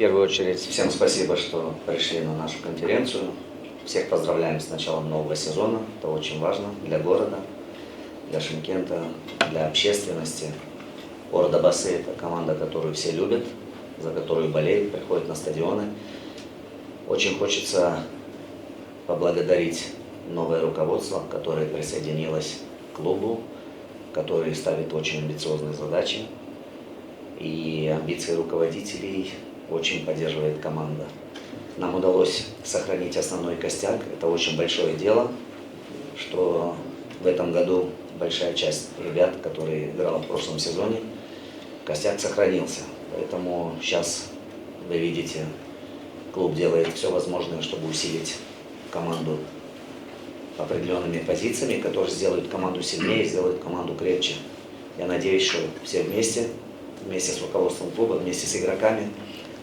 первую очередь всем спасибо, что пришли на нашу конференцию. Всех поздравляем с началом нового сезона. Это очень важно для города, для Шымкента, для общественности. Ордабасы – это команда, которую все любят, за которую болеют, приходят на стадионы. Очень хочется поблагодарить новое руководство, которое присоединилось к клубу, которое ставит очень амбициозные задачи. И амбиции руководителей очень поддерживает команда. Нам удалось сохранить основной костяк. Это очень большое дело, что в этом году большая часть ребят, которые играла в прошлом сезоне, костяк сохранился. Поэтому сейчас вы видите, клуб делает все возможное, чтобы усилить команду определенными позициями, которые сделают команду сильнее, сделают команду крепче. Я надеюсь, что все вместе с руководством клуба, вместе с игроками,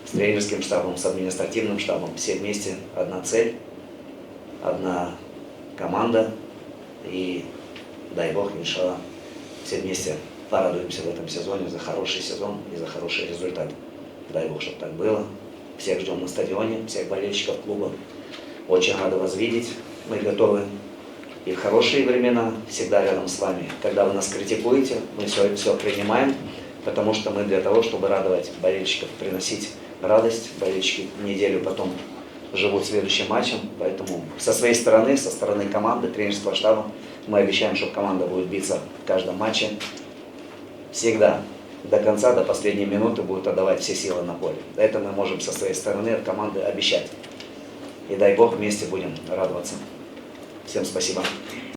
с тренерским штабом, с административным штабом, все вместе одна цель, одна команда. И дай Бог, иншаллах, все вместе порадуемся в этом сезоне за хороший сезон и за хороший результат. Дай Бог, чтобы так было. Всех ждем на стадионе, всех болельщиков клуба. Очень рады вас видеть. Мы готовы и в хорошие времена всегда рядом с вами. Когда вы нас критикуете, мы все принимаем, потому что мы для того, чтобы радовать болельщиков, приносить радость. Болельщики неделю потом живут следующим матчем. Поэтому со своей стороны, со стороны команды, тренерского штаба, мы обещаем, что команда будет биться в каждом матче. Всегда, до конца, до последней минуты будет отдавать все силы на поле. Это мы можем со своей стороны от команды обещать. И дай Бог, вместе будем радоваться. Всем спасибо.